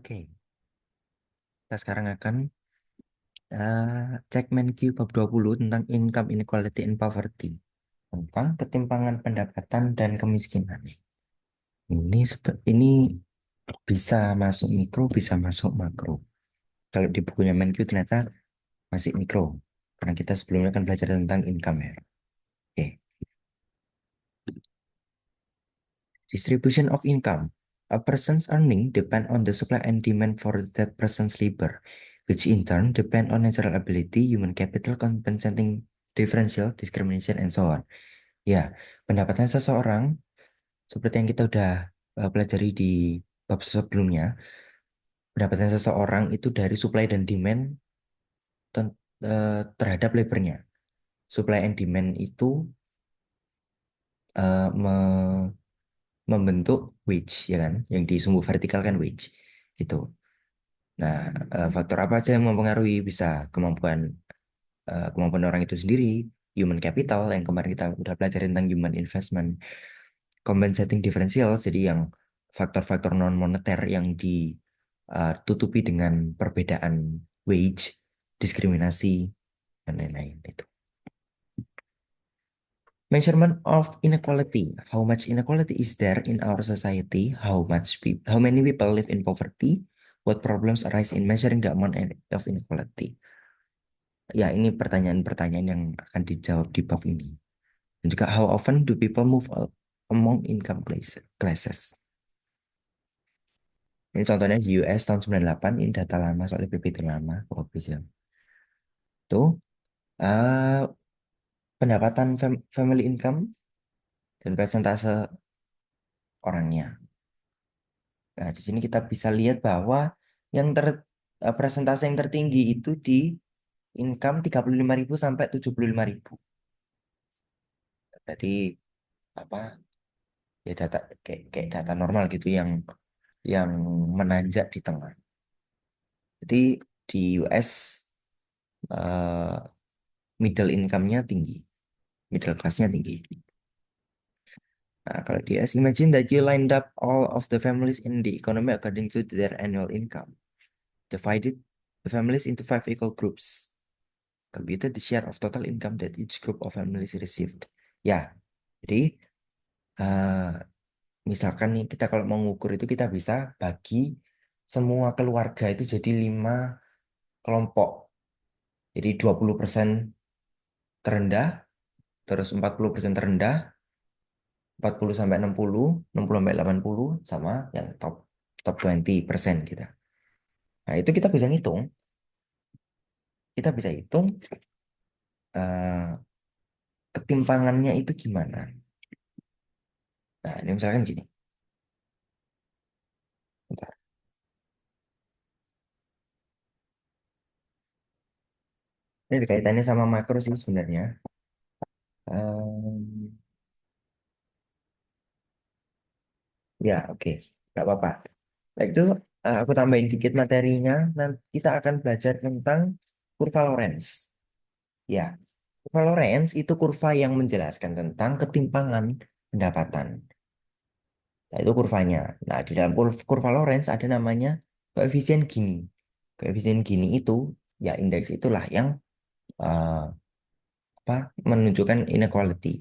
Oke, kita sekarang akan cek MenQ bab 20 tentang income inequality and poverty, tentang ketimpangan pendapatan dan kemiskinan. Ini bisa masuk mikro, bisa masuk makro. Kalau di bukunya MenQ ternyata masih mikro, karena kita sebelumnya kan belajar tentang income ya. Oke, distribution of income. A person's earning depend on the supply and demand for that person's labor, which in turn depend on natural ability, human capital, compensating differential, discrimination, and so on. Ya, pendapatan seseorang seperti yang kita udah pelajari di bab sebelumnya, pendapatan seseorang itu dari supply dan demand terhadap labornya. Supply and demand itu membentuk wage, ya kan? Yang di sumbu vertikal kan wage, gitu. Nah, faktor apa aja yang mempengaruhi bisa kemampuan orang itu sendiri, human capital yang kemarin kita udah belajar tentang human investment, compensating differential, jadi yang faktor-faktor non moneter yang ditutupi dengan perbedaan wage, diskriminasi dan lain-lain itu. Measurement of inequality. How much inequality is there in our society? How many people live in poverty? What problems arise in measuring the amount of inequality? Ya, ini pertanyaan-pertanyaan yang akan dijawab di bab ini. Dan juga how often do people move among income classes? Ini contohnya di US tahun 98, ini data lama soalnya PPT lama, kok bisa. Tuh, eh, pendapatan family income dan persentase orangnya. Nah, di sini kita bisa lihat bahwa persentase yang tertinggi itu di income 35.000 sampai 75.000. Berarti apa? Ya data kayak data normal gitu yang menanjak di tengah. Jadi di US eh, middle income-nya tinggi, middle class-nya tinggi. Nah, kalau di US, imagine that you lined up all of the families in the economy according to their annual income. Divided the families into 5 equal groups. Computed the share of total income that each group of families received. Ya, jadi eh, misalkan nih kita kalau mau ngukur itu kita bisa bagi semua keluarga itu jadi 5 kelompok. Jadi 20% terendah, terus 40% terendah, 40 sampai 60, 60 sampai 80, sama yang top top 20% kita. Nah, itu kita bisa ngitung. Kita bisa hitung eh, ketimpangannya itu gimana. Nah, ini misalkan gini. Bentar. Ini kaitannya sama makro sih sebenarnya. Em, ya, oke. Nggak apa-apa. Nah, itu aku tambahin dikit materinya. Nanti kita akan belajar tentang kurva Lorenz. Ya, kurva Lorenz itu kurva yang menjelaskan tentang ketimpangan pendapatan. Nah, itu kurvanya. Nah, di dalam kurva Lorenz ada namanya koefisien Gini. Koefisien Gini itu, ya indeks itulah yang eh, apa menunjukkan inequality.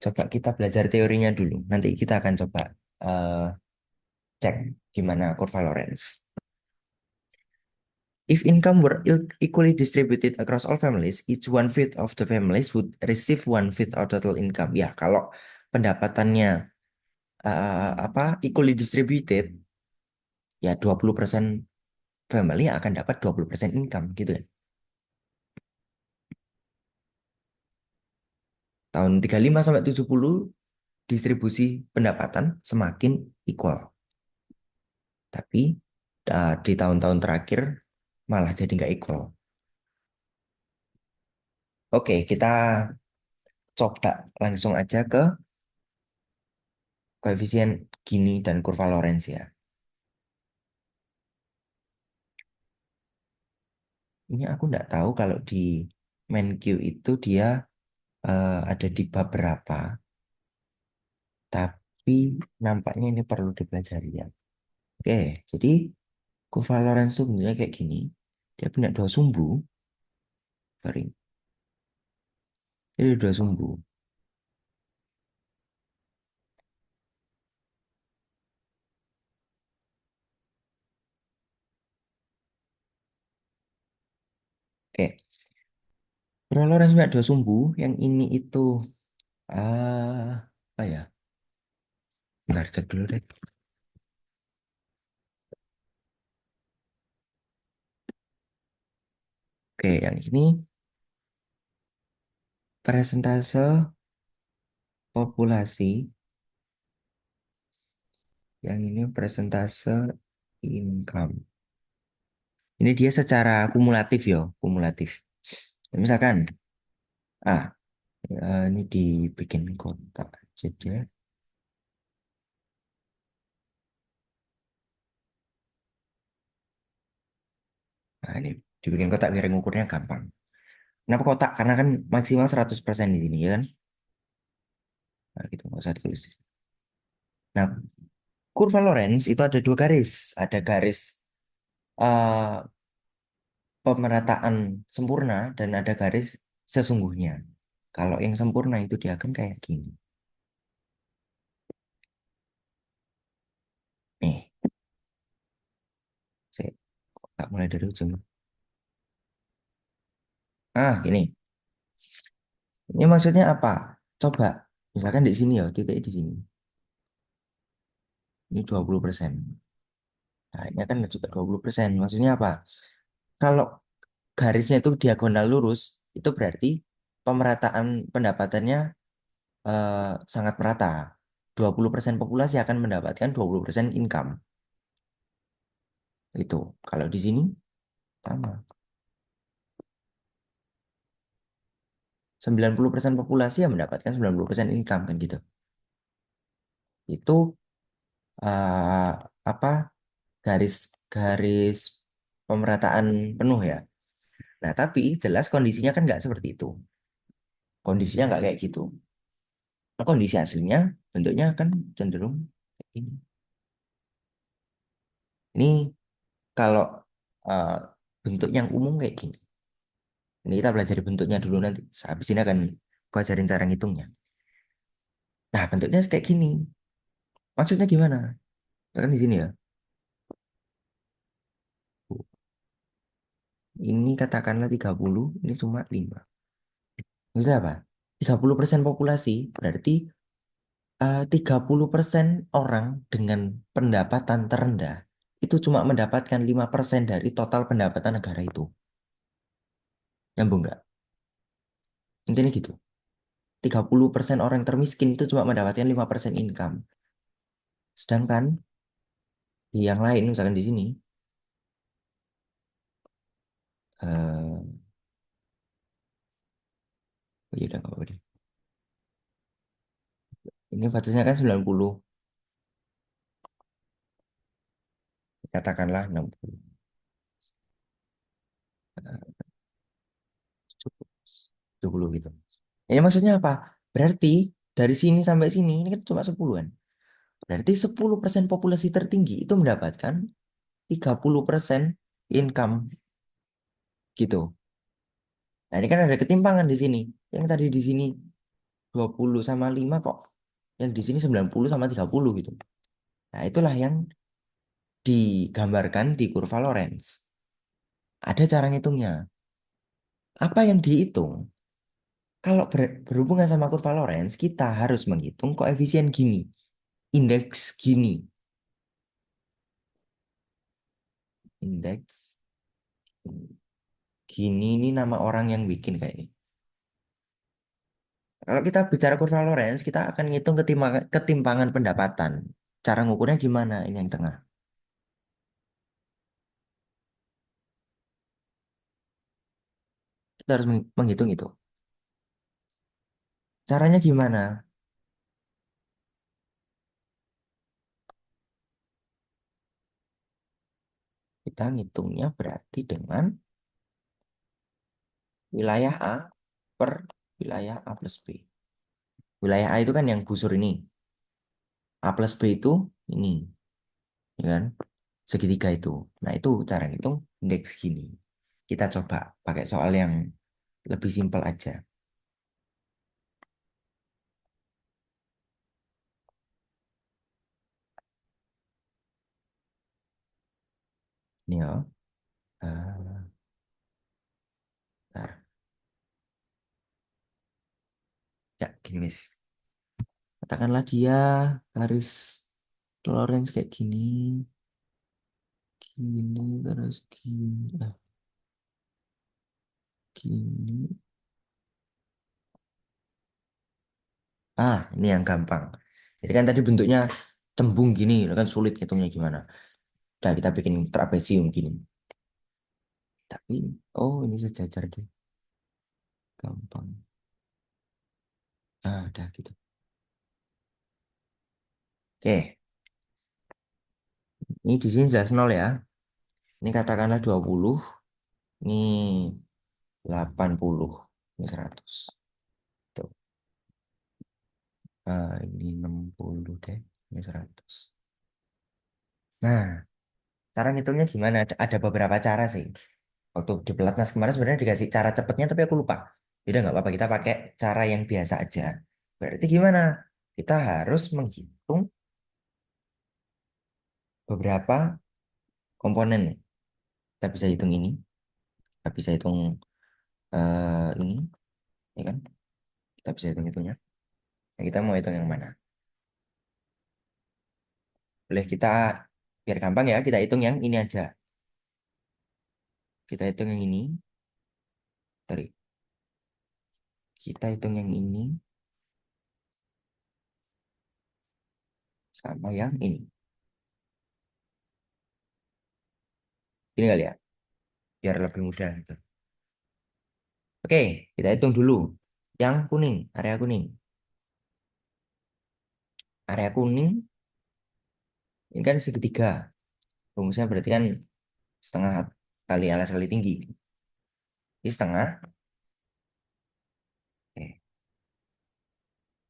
Coba kita belajar teorinya dulu. Nanti kita akan coba eh, cek gimana kurva Lorenz. If income were equally distributed across all families, each one-fifth of the families would receive one-fifth of total income. Ya, kalau pendapatannya equally distributed, ya 20% family akan dapat 20% income gitu ya. Tahun 35 sampai 70 distribusi pendapatan semakin equal. Tapi di tahun-tahun terakhir malah jadi nggak equal. Oke, kita coba langsung aja ke koefisien Gini dan kurva Lorenz ya. Ini aku nggak tahu kalau di MenQ itu dia ada di bab berapa, tapi nampaknya ini perlu dipelajari ya. Oke, jadi kurva Lorenz itu bentuknya kayak gini. Dia punya dua sumbu. Sorry, ini dua sumbu. Oke, kurva Lorenz punya dua sumbu. Yang ini itu apa ya? Bentar cek dulu deh. Oke, yang ini persentase populasi. Yang ini persentase income. Ini dia secara kumulatif ya, kumulatif. Misalkan, ah, ini dibikin kotak aja deh. Nah, ini dibikin kotak biar ngukurnya gampang. Kenapa kotak? Karena kan maksimal 100% di sini, ya kan? Nah, gitu, nggak usah ditulis. Nah, kurva Lorenz itu ada dua garis. Ada garis eh, pemerataan sempurna dan ada garis sesungguhnya. Kalau yang sempurna itu dia akan kayak gini. Nih, saya nggak mulai dari ujung. Ah, gini. Ini maksudnya apa? Coba, misalkan di sini ya, titik di sini. Ini 20%. Nah, ini kan juga 20%. Maksudnya apa? Kalau garisnya itu diagonal lurus, itu berarti pemerataan pendapatannya sangat merata. 20% populasi akan mendapatkan 20% income. Itu. Kalau di sini, sama. 90% populasi yang mendapatkan 90% income, kan gitu. Itu eh, apa garis-garis pemerataan penuh ya. Nah, tapi jelas kondisinya kan nggak seperti itu. Kondisinya nggak kayak gitu. Nah, kondisi aslinya bentuknya kan cenderung kayak ini. Ini kalau eh, bentuk yang umum kayak gini. Ini kita belajar bentuknya dulu nanti. Habis ini akan aku ajarin cara ngitungnya. Nah, bentuknya kayak gini. Maksudnya gimana? Kan di sini ya. Ini katakanlah 30, ini cuma 5. Maksudnya apa? 30% populasi berarti 30% orang dengan pendapatan terendah itu cuma mendapatkan 5% dari total pendapatan negara itu. Nyambung nggak? Intinya gitu. 30% orang termiskin itu cuma mendapatkan 5% income. Sedangkan di yang lain, misalkan di sini, eh oh iya udah nggak apa-apa deh. Ini batasnya kan 90, katakanlah 60, 70 gitu. Ini maksudnya apa? Berarti dari sini sampai sini, ini kan cuma 10-an. Berarti 10% populasi tertinggi itu mendapatkan 30% income gitu. Nah, ini kan ada ketimpangan di sini. Yang tadi di sini 20 sama 5 kok. Yang di sini 90 sama 30 gitu. Nah, itulah yang digambarkan di kurva Lorenz. Ada cara ngitungnya. Apa yang dihitung? Kalau berhubungan sama kurva Lorenz, kita harus menghitung koefisien gini. Indeks gini. Indeks gini ini nama orang yang bikin kayaknya. Kalau kita bicara kurva Lorenz, kita akan ngitung ketimpangan pendapatan. Cara ngukurnya gimana? Ini yang tengah. Kita harus menghitung itu. Caranya gimana? Kita ngitungnya berarti dengan wilayah A per wilayah A plus B. Wilayah A itu kan yang busur ini. A plus B itu ini, ya kan? segitiga itu. Nah, itu cara ngitung indeks gini. Kita coba pakai soal yang lebih simpel aja. Ini ya. Eh, bentar. Ya, gini, Miss. Katakanlah dia garis Lorentz kayak gini, gini, terus gini, gini. Ini yang gampang. Jadi kan tadi bentuknya cembung gini, kan sulit hitungnya gimana. Udah kita bikin trapesium gini. Tapi, oh ini sejajar deh, gampang. Udah gitu. Oke, ini di sini jelas nol ya. Ini katakanlah 20, ini 80, ini 100. Tuh. Ini 60 deh, ini 100. Nah, cara ngitungnya gimana? Ada beberapa cara sih. Waktu di pelatnas kemarin sebenarnya dikasih cara cepetnya, tapi aku lupa. Jadi nggak apa-apa, kita pakai cara yang biasa aja. Berarti gimana? Kita harus menghitung beberapa komponen nih. Kita bisa hitung ini, kita bisa hitung ini, ya kan? Kita bisa hitung itunya. Nah, kita mau hitung yang mana? Boleh kita, biar gampang ya, kita hitung yang ini aja. Kita hitung yang ini, sorry. Kita hitung yang ini sama yang ini. Ini kali ya, biar lebih mudah gitu. Oke, kita hitung dulu. Yang kuning, area kuning. Area kuning ini kan segitiga. Rumusnya berarti kan setengah kali alas kali tinggi. Ini setengah. Oke,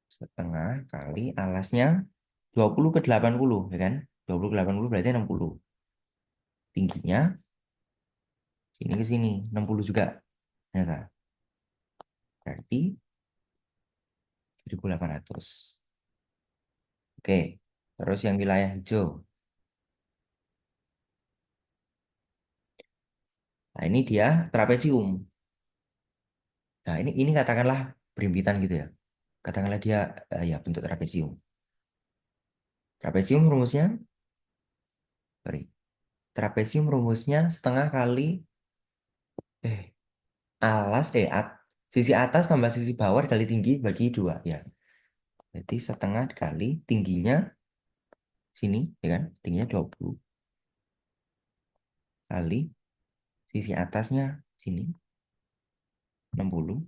setengah kali alasnya 20 ke 80, ya kan? 20 ke 80 berarti 60. Tingginya sini ke sini 60 juga. Ternyata. Berarti 1800. Oke. Terus yang wilayah hijau. Nah, ini dia trapesium. Nah, ini katakanlah berimpitan gitu ya. Katakanlah dia ya bentuk trapesium. Trapesium rumusnya, sorry. Trapesium rumusnya setengah kali eh sisi atas tambah sisi bawah kali tinggi bagi dua ya. Jadi setengah kali tingginya sini ya kan, tingginya 20 kali sisi atasnya sini 60,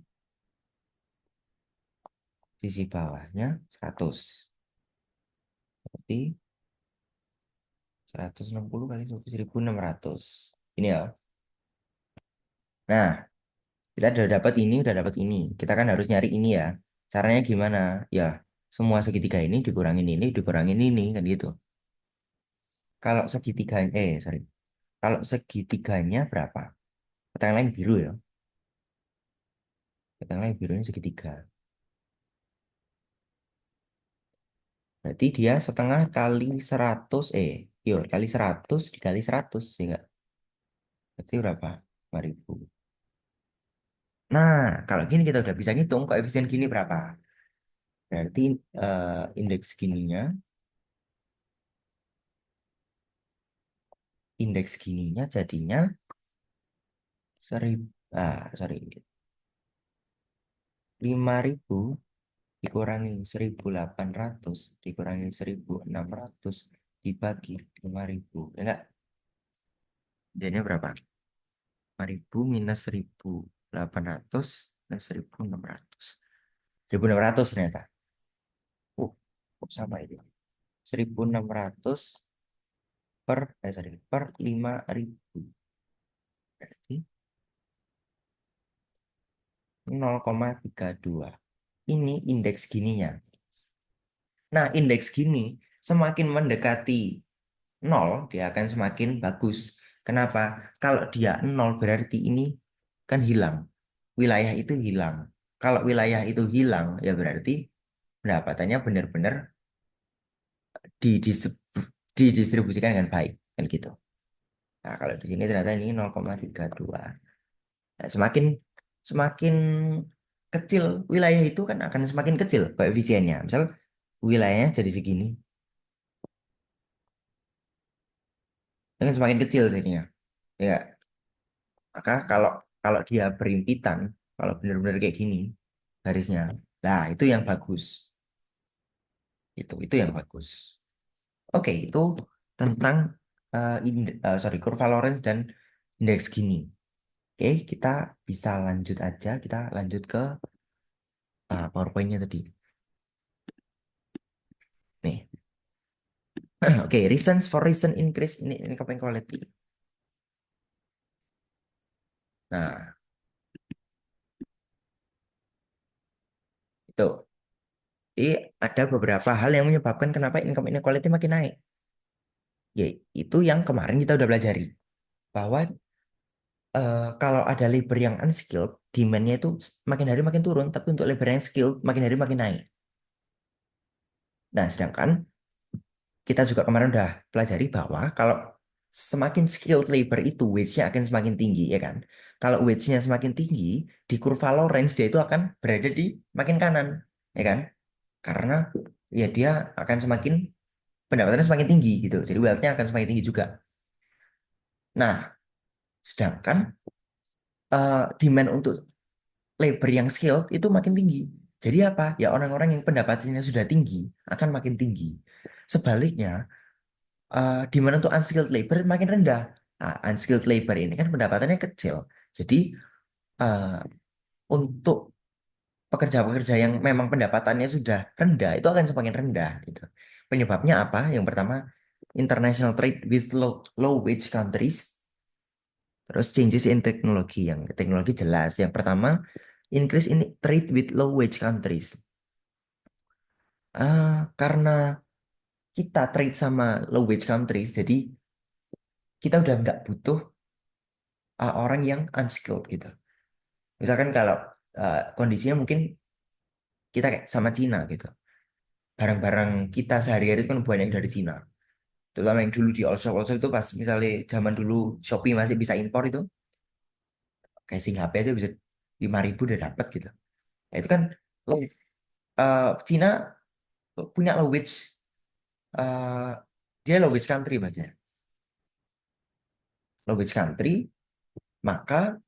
sisi bawahnya 100. Berarti 160 kali 1600. Ini ya. Nah, kita udah dapat ini, udah dapat ini. Kita kan harus nyari ini ya. Caranya gimana? Ya, semua segitiga ini, dikurangin ini, kan gitu. Kalau segitiga, sorry. Kalau segitiganya berapa? Katakanlah yang biru ya. Katakanlah yang birunya segitiga. Berarti dia setengah kali 100, yo, kali 100 dikali 100, ya nggak? Berarti berapa? 5000. Nah, kalau gini kita udah bisa ngitung koefisien gini berapa. Berarti indeks gininya, jadinya 1000, sorry, 5000 dikurangi 1800 dikurangi 1600 dibagi 5000. Ya enggak? Jadinya berapa? 5000 minus 1800 minus 1600. 1600 ternyata. Kok sama itu? 1600 per 5000. Berarti 0,32. Ini indeks gininya. Nah, indeks gini semakin mendekati nol, dia akan semakin bagus. Kenapa? Kalau dia nol berarti ini kan hilang. Wilayah itu hilang. Kalau wilayah itu hilang, ya berarti pendapatannya benar-benar didistribusikan dengan baik. Kan gitu. Nah, kalau di sini ternyata ini 0,32. Nah, semakin semakin kecil wilayah itu kan akan semakin kecil koefisiennya. Misal wilayahnya jadi segini, kan semakin kecil jadinya. Ya, maka kalau kalau dia berimpitan, kalau benar-benar kayak gini garisnya, nah itu yang bagus. Itu yang bagus. Oke, itu tentang sorry, kurva Lorenz dan indeks Gini. Oke, kita bisa lanjut aja. Kita lanjut ke PowerPoint-nya tadi. Nih, oke, reasons for recent increase in income inequality. Nah, itu. Jadi ada beberapa hal yang menyebabkan kenapa income inequality makin naik. Ya, itu yang kemarin kita udah pelajari. Bahwa kalau ada labor yang unskilled, demand-nya itu makin hari makin turun, tapi untuk labor yang skilled, makin hari makin naik. Nah, sedangkan kita juga kemarin udah pelajari bahwa kalau semakin skilled labor itu wage-nya akan semakin tinggi, ya kan? Kalau wage-nya semakin tinggi, di kurva Lorenz dia itu akan berada di makin kanan, ya kan? Karena ya dia akan semakin pendapatannya semakin tinggi gitu. Jadi wealth-nya akan semakin tinggi juga. Nah, sedangkan demand untuk labor yang skilled itu makin tinggi. Jadi apa? Ya orang-orang yang pendapatannya sudah tinggi akan makin tinggi. Sebaliknya, demand untuk unskilled labor makin rendah. Nah, unskilled labor ini kan pendapatannya kecil. Jadi eh, untuk pekerja-pekerja yang memang pendapatannya sudah rendah itu akan semakin rendah gitu. Penyebabnya apa? Yang pertama, international trade with low wage countries. Terus changes in teknologi, yang teknologi jelas. Yang pertama, increase in trade with low wage countries. Karena kita trade sama low wage countries, jadi kita udah nggak butuh orang yang unskilled gitu. Misalkan kalau kondisinya mungkin kita kayak sama Cina gitu. Barang-barang kita sehari-hari itu kan banyak yang dari Cina. Terutama yang dulu di all shop itu pas misalnya zaman dulu Shopee masih bisa impor itu, kayak Sing HP aja bisa 5.000 udah dapat gitu. Nah, itu kan Cina punya low wage, eh, dia low wage country maksudnya. Low wage country, maka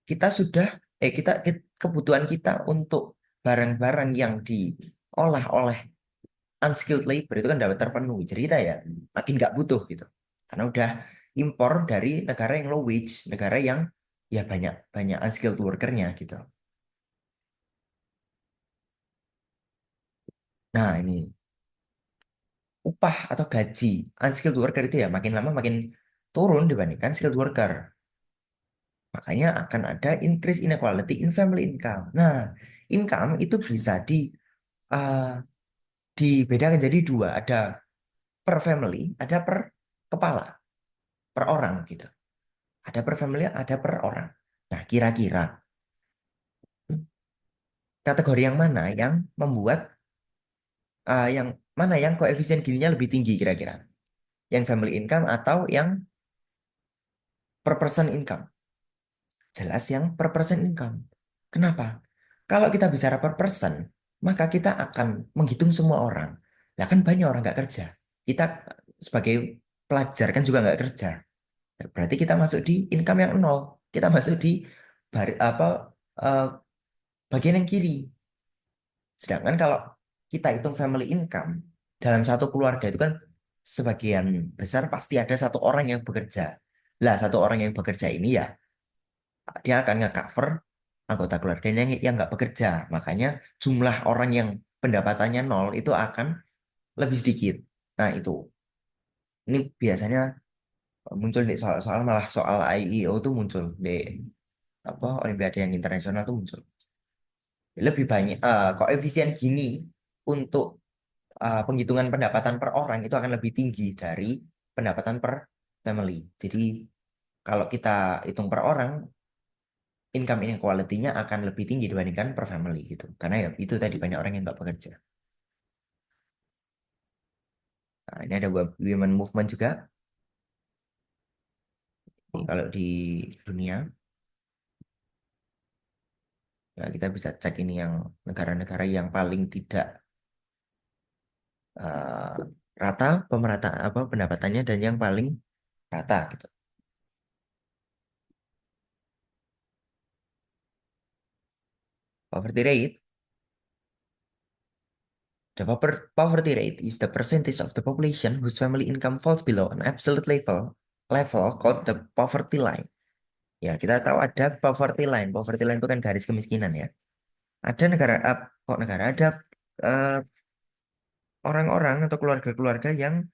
kita sudah kebutuhan kita untuk barang-barang yang diolah oleh unskilled labor itu kan dapat terpenuhi. Jadi kita ya makin nggak butuh gitu. Karena udah impor dari negara yang low wage, negara yang ya banyak banyak unskilled workernya gitu. Nah, ini upah atau gaji unskilled worker itu ya makin lama makin turun dibandingkan skilled worker. Makanya akan ada increase inequality in family income. Nah, income itu bisa uh, dibedakan jadi dua. Ada per family, ada per kepala, per orang gitu. Ada per family, ada per orang. Nah, kira-kira kategori yang mana yang membuat yang mana yang koefisien gininya lebih tinggi kira-kira? Yang family income atau yang per person income? Jelas yang per person income. Kenapa? Kalau kita bicara per person, maka kita akan menghitung semua orang. Lah kan banyak orang nggak kerja. Kita sebagai pelajar kan juga nggak kerja. Berarti kita masuk di income yang nol. Kita masuk di apa eh, bagian yang kiri. Sedangkan kalau kita hitung family income dalam satu keluarga itu kan sebagian besar pasti ada satu orang yang bekerja. Lah satu orang yang bekerja ini ya dia akan nge-cover anggota keluarganya yang nggak bekerja. Makanya jumlah orang yang pendapatannya nol itu akan lebih sedikit. Nah itu, ini biasanya muncul di soal-soal malah soal IEO tuh muncul di apa Olimpiade yang internasional tuh muncul. Lebih banyak koefisien gini untuk penghitungan pendapatan per orang itu akan lebih tinggi dari pendapatan per family. Jadi kalau kita hitung per orang, income inequality-nya akan lebih tinggi dibandingkan per family gitu. Karena ya itu tadi banyak orang yang nggak bekerja. Nah, ini ada women movement juga. Kalau di dunia, ya kita bisa cek ini yang negara-negara yang paling tidak eh, rata pemerata apa pendapatannya dan yang paling rata gitu. Poverty rate, poverty rate is the percentage of the population whose family income falls below an absolute level called the poverty line. Ya, kita tahu ada poverty line. Poverty line itu kan garis kemiskinan ya. Ada negara, kok negara ada eh, orang-orang atau keluarga-keluarga yang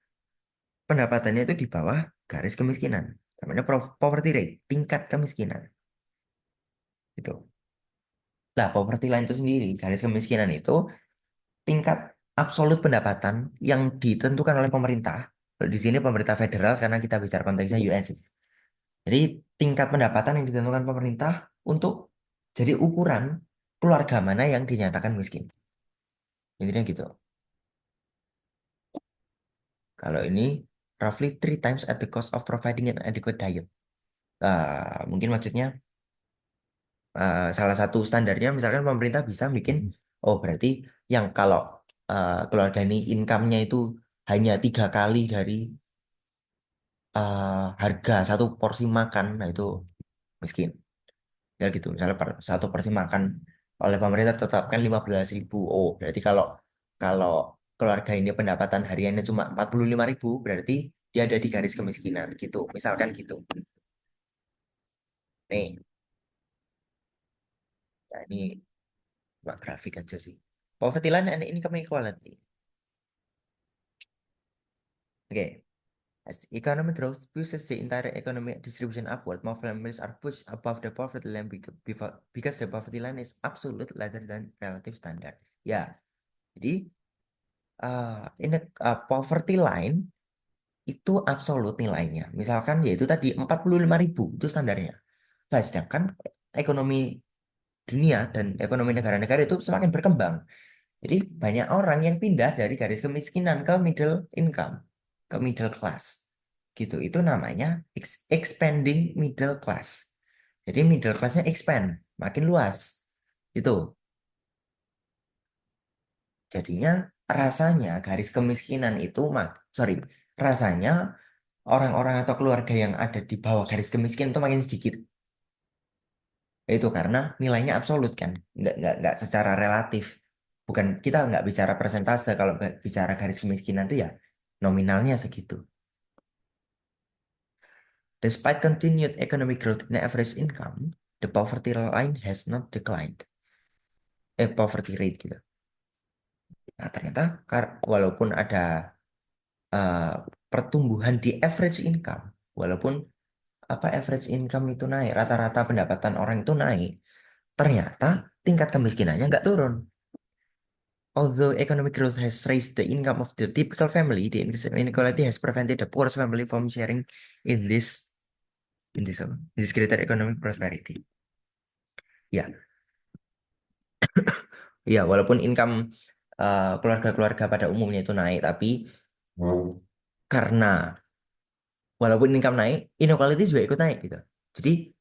pendapatannya itu di bawah garis kemiskinan. Namanya poverty rate, tingkat kemiskinan. Gitu. Nah, poverty line itu sendiri, garis kemiskinan itu tingkat absolut pendapatan yang ditentukan oleh pemerintah. Kalau di sini pemerintah federal karena kita bicara konteksnya US. Jadi tingkat pendapatan yang ditentukan pemerintah untuk jadi ukuran keluarga mana yang dinyatakan miskin. Intinya gitu. Kalau ini roughly three times at the cost of providing an adequate diet. Mungkin maksudnya salah satu standarnya misalkan pemerintah bisa bikin, oh berarti yang kalau keluarga ini income-nya itu hanya 3 kali dari harga satu porsi makan, nah itu miskin. Ya gitu, misalnya satu porsi makan oleh pemerintah tetapkan 15.000. Oh, berarti kalau kalau keluarga ini pendapatan hariannya cuma 45.000, berarti dia ada di garis kemiskinan gitu. Misalkan gitu. Nih, nah ini buat grafik aja sih. Poverty line and income inequality. Oke. As the economy grows, pushes the entire economic distribution upward. More families are pushed above the poverty line because the poverty line is absolute rather than relative standard. Ya, jadi ini poverty line itu absolut nilainya. Misalkan yaitu tadi 45.000 itu standarnya. Nah, sedangkan ekonomi dunia dan ekonomi negara-negara itu semakin berkembang. Jadi banyak orang yang pindah dari garis kemiskinan ke middle income, ke middle class. Gitu. Itu namanya expanding middle class. Jadi middle classnya expand, makin luas. Itu. Jadinya rasanya garis kemiskinan itu, sorry, rasanya orang-orang atau keluarga yang ada di bawah garis kemiskinan itu makin sedikit. Itu karena nilainya absolut kan, nggak secara relatif. Bukan kita nggak bicara persentase kalau bicara garis kemiskinan itu ya nominalnya segitu. Despite continued economic growth in average income, the poverty line has not declined. Poverty rate gitu. Nah, ternyata walaupun ada eh, pertumbuhan di average income, walaupun apa average income itu naik, rata-rata pendapatan orang itu naik, ternyata tingkat kemiskinannya nggak turun. Although economic growth has raised the income of the typical family, the inequality has prevented the poorest family from sharing in this greater economic prosperity. Ya, ya walaupun income keluarga-keluarga pada umumnya itu naik, tapi karena walaupun income naik, inequality juga ikut naik gitu. Jadi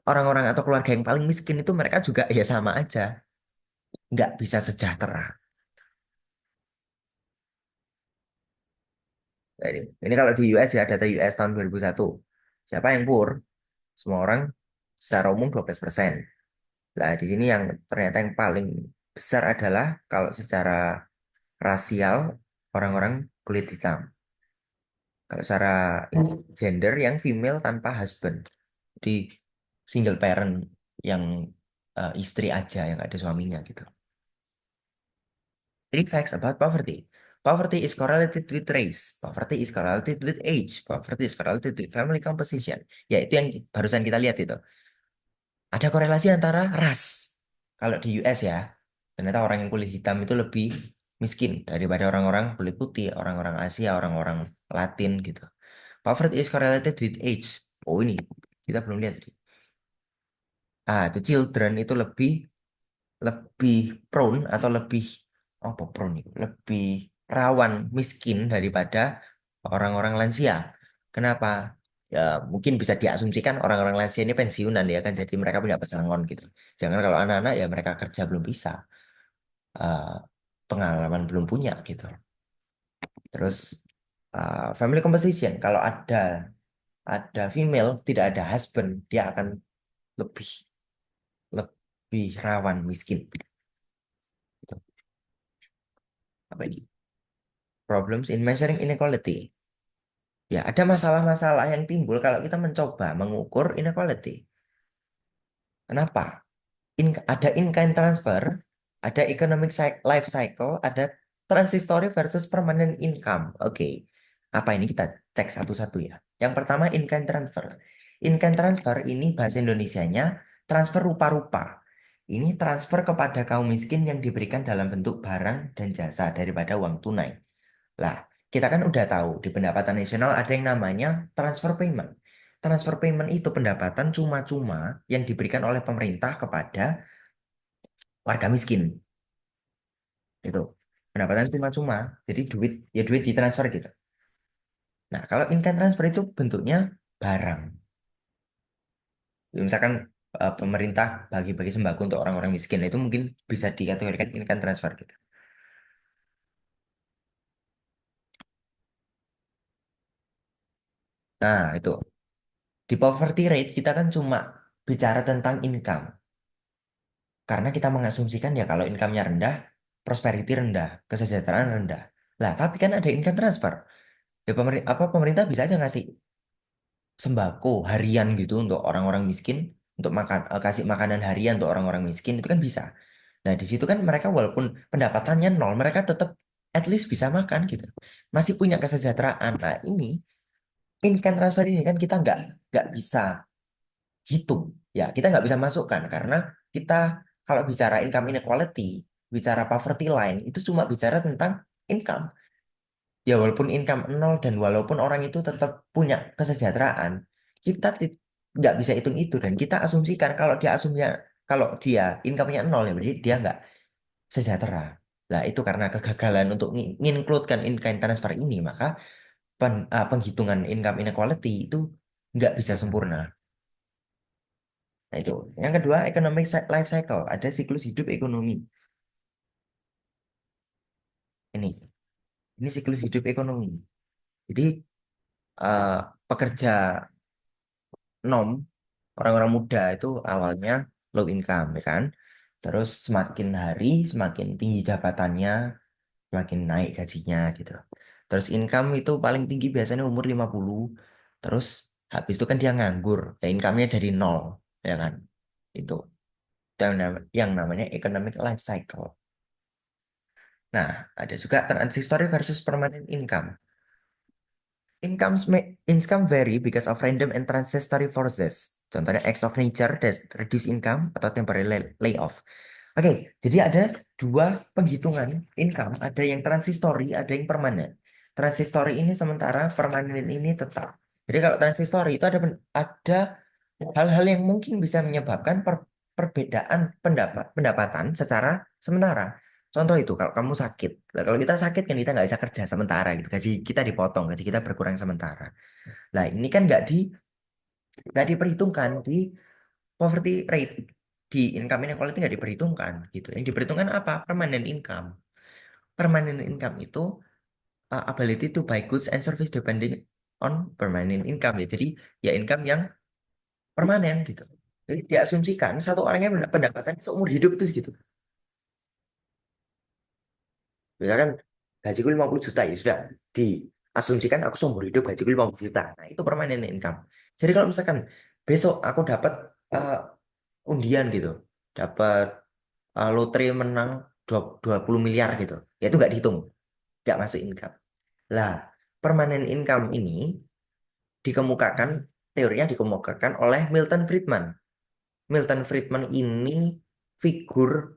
orang-orang atau keluarga yang paling miskin itu mereka juga ya sama aja, nggak bisa sejahtera. Ini kalau di US ya, data US tahun 2001. Siapa yang poor? Semua orang secara umum 12%. Lah, di sini yang ternyata yang paling besar adalah kalau secara rasial orang-orang kulit hitam. Kalau secara gender yang female tanpa husband. Jadi single parent yang istri aja yang ada suaminya gitu. Three facts about poverty. Poverty is correlated with race. Poverty is correlated with age. Poverty is correlated with family composition. Ya, itu yang barusan kita lihat itu. Ada korelasi antara ras. Kalau di US ya, ternyata orang yang kulit hitam itu lebih miskin daripada orang-orang kulit putih, orang-orang Asia, orang-orang Latin gitu. Poverty is correlated with age. Oh ini kita belum lihat tadi. Itu children itu lebih lebih prone atau lebih apa prone itu? Lebih rawan miskin daripada orang-orang lansia. Kenapa? Ya mungkin bisa diasumsikan orang-orang lansia ini pensiunan ya kan, jadi mereka punya pesangon gitu. Jangan kalau anak-anak ya mereka kerja belum bisa, eh, pengalaman belum punya gitu. Terus family composition kalau ada female tidak ada husband dia akan lebih lebih rawan miskin gitu. Apa ini? Problems in measuring inequality. Ya, ada masalah-masalah yang timbul kalau kita mencoba mengukur inequality. Kenapa? Ada in-kind transfer, ada economic life cycle, ada transitory versus permanent income. Oke, apa ini kita cek satu-satu ya. Yang pertama in-kind transfer. In-kind transfer ini bahasa Indonesianya transfer rupa-rupa. Ini transfer kepada kaum miskin yang diberikan dalam bentuk barang dan jasa daripada uang tunai. Lah, kita kan udah tahu di pendapatan nasional ada yang namanya transfer payment. Transfer payment itu pendapatan cuma-cuma yang diberikan oleh pemerintah kepada warga miskin. Itu. Pendapatan cuma-cuma, jadi duit ya duit ditransfer gitu. Nah, kalau income transfer itu bentuknya barang. Misalkan pemerintah bagi-bagi sembako untuk orang-orang miskin, itu mungkin bisa dikategorikan income transfer gitu. Nah, itu. Di poverty rate kita kan cuma bicara tentang income. Karena kita mengasumsikan ya kalau income-nya rendah, prosperity rendah, kesejahteraan rendah. Lah, tapi kan ada income transfer. Ya pemerintah bisa aja ngasih sembako harian gitu untuk orang-orang miskin, untuk kasih makanan harian untuk orang-orang miskin itu kan bisa. Nah, di situ kan mereka walaupun pendapatannya nol, mereka tetap at least bisa makan gitu. Masih punya kesejahteraan. Nah, ini income transfer ini kan kita nggak bisa hitung. Ya, kita nggak bisa masukkan karena kita kalau bicara income inequality, bicara poverty line, itu cuma bicara tentang income. Ya, walaupun income nol dan walaupun orang itu tetap punya kesejahteraan, kita nggak bisa hitung itu dan kita asumsikan kalau dia asumsinya kalau dia income-nya nol ya berarti dia nggak sejahtera. Nah, itu karena kegagalan untuk ngincludekan income transfer ini, maka penghitungan income inequality itu nggak bisa sempurna. Nah, itu. Yang kedua, economic life cycle. Ada siklus hidup ekonomi. Ini. Ini siklus hidup ekonomi. Jadi, eh, pekerja nom, orang-orang muda itu awalnya low income, ya kan? Terus semakin hari, semakin tinggi jabatannya, semakin naik gajinya, gitu. Terus income itu paling tinggi biasanya umur 50. Terus, habis itu kan dia nganggur. Ya, income-nya jadi nol, ya kan? Itu. Yang namanya economic life cycle. Nah, ada juga transitory versus permanent income. Income vary because of random and transitory forces. Contohnya acts of nature that reduce income atau temporary layoff. Oke, jadi ada dua penghitungan income, ada yang transitory, ada yang permanen. Transitory ini sementara, permanen ini tetap. Jadi kalau transitory itu ada hal-hal yang mungkin bisa menyebabkan perbedaan pendapatan secara sementara. Contoh itu kalau kamu sakit. Nah, kalau kita sakit kan kita nggak bisa kerja sementara gitu. Gaji kita dipotong, gaji kita berkurang sementara. Nah ini kan nggak diperhitungkan di poverty rate, di income inequality nggak diperhitungkan gitu. Yang diperhitungkan apa? Permanent income. Permanent income itu ability to buy goods and service depending on permanent income ya. Jadi ya income yang permanen gitu. Jadi diasumsikan satu orangnya pendapatan seumur hidup itu segitu. Misalkan gajiku 50 juta ya sudah diasumsikan aku seumur hidup gajiku 50 juta. Nah, itu permanent income. Jadi kalau misalkan besok aku dapat eh, undian gitu, dapat lotre menang 20 miliar gitu, ya itu nggak dihitung, nggak masuk income. Lah, permanent income ini dikemukakan, teorinya dikemukakan oleh Milton Friedman. Milton Friedman ini figur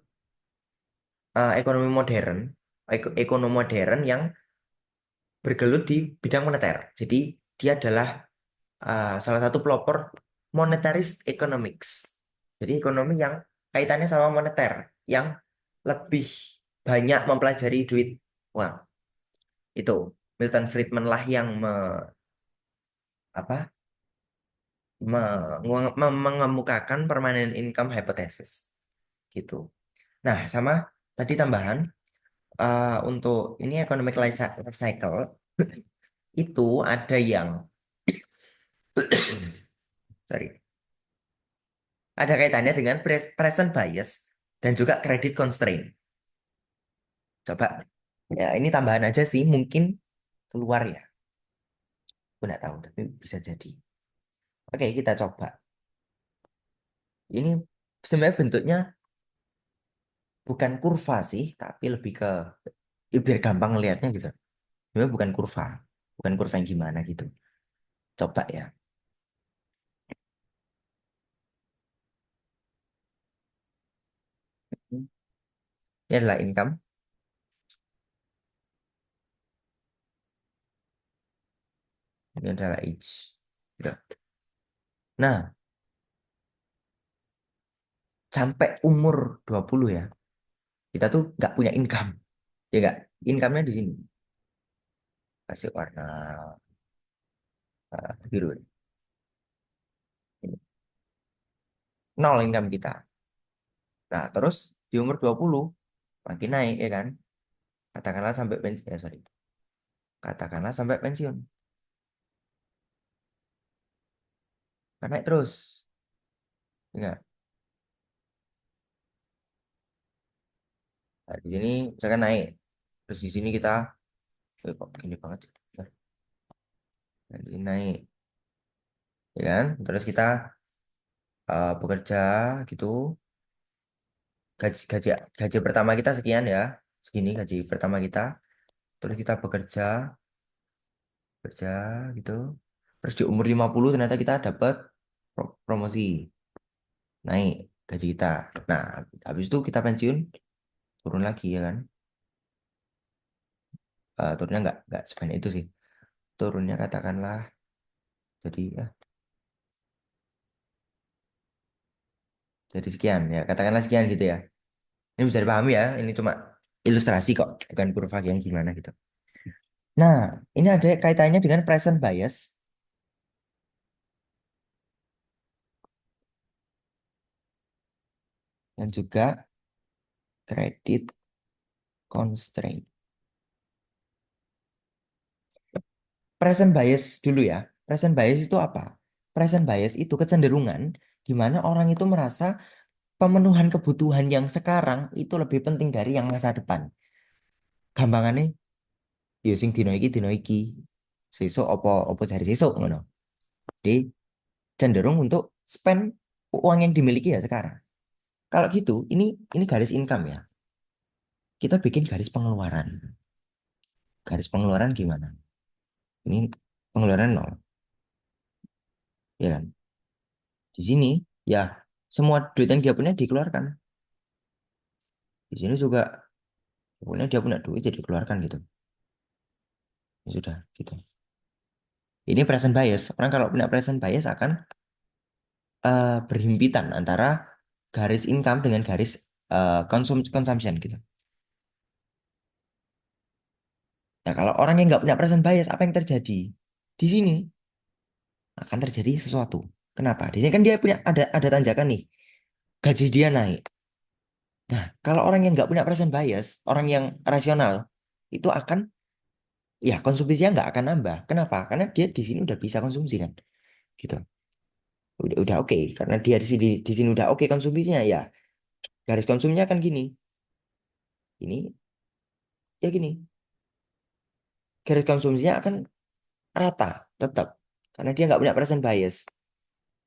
ekonomi modern, ekonomi modern yang bergelut di bidang moneter. Jadi dia adalah salah satu pelopor monetarist economics. Jadi ekonomi yang kaitannya sama moneter, yang lebih banyak mempelajari duit. Wah, itu Milton Friedman lah yang apa, mengemukakan permanent income hypothesis gitu. Nah, sama tadi tambahan untuk ini economic life cycle itu ada yang sorry, ada kaitannya dengan present bias dan juga credit constraint. Coba ya ini tambahan aja sih, mungkin keluar ya. Aku nggak tahu tapi bisa jadi. Oke, kita coba. Ini sebenarnya bentuknya bukan kurva sih, tapi lebih ke biar gampang ngelihatnya gitu. Sebenarnya bukan kurva, bukan kurva yang gimana gitu. Coba ya. Ini adalah income, ini adalah age. Gitu. Nah, sampai umur 20 ya, kita tuh nggak punya income. Ya nggak? Income-nya di sini. Kasih warna biru. Ini. Nol income kita. Nah, terus di umur 20 makin naik ya kan? Katakanlah sampai pensiun, ya sorry. Katakanlah sampai pensiun. Kan naik terus. Ya nggak? Nah, di sini misalkan naik. Terus di sini kita, kok gini banget sih? Nah, di sini naik. Ya kan? Terus kita bekerja gitu. Gaji, gaji pertama kita sekian ya. Segini gaji pertama kita. Terus kita bekerja, kerja gitu. Terus di umur 50 ternyata kita dapat promosi, naik gaji kita. Nah, habis itu kita pensiun, turun lagi ya kan. Turunnya nggak sebanyak itu sih. Turunnya katakanlah jadi jadi sekian ya, katakanlah sekian gitu ya. Ini bisa dipahami ya, ini cuma ilustrasi kok, bukan kurva yang gimana gitu. Nah, ini ada kaitannya dengan present bias dan juga credit constraint. Present bias dulu ya. Present bias itu apa? Present bias itu kecenderungan di mana orang itu merasa pemenuhan kebutuhan yang sekarang itu lebih penting dari yang masa depan. Gampangannya, ya sing dino iki, sesuk opo dari sesuk ngono. Jadi cenderung untuk spend uang yang dimiliki ya sekarang. Kalau gitu, ini garis income ya. Kita bikin garis pengeluaran. Garis pengeluaran gimana? Ini pengeluaran nol, ya kan? Di sini ya semua duit yang dia punya dikeluarkan. Di sini juga pokoknya dia punya duit jadi dikeluarkan gitu. Ya sudah gitu. Ini present bias. Orang kalau punya present bias akan berhimpitan antara garis income dengan garis consumption gitu. Nah, kalau orang yang nggak punya present bias, apa yang terjadi? Di sini akan terjadi sesuatu. Kenapa? Di sini kan dia punya ada tanjakan nih. Gaji dia naik. Nah, kalau orang yang nggak punya present bias, orang yang rasional, itu akan ya konsumsinya nggak akan nambah. Kenapa? Karena dia di sini udah bisa konsumsi kan, gitu. Udah oke, karena dia di sini udah oke konsumsinya ya. Garis konsumsinya kan gini, ini ya gini. Garis konsumsinya akan rata tetap, karena dia nggak punya present bias.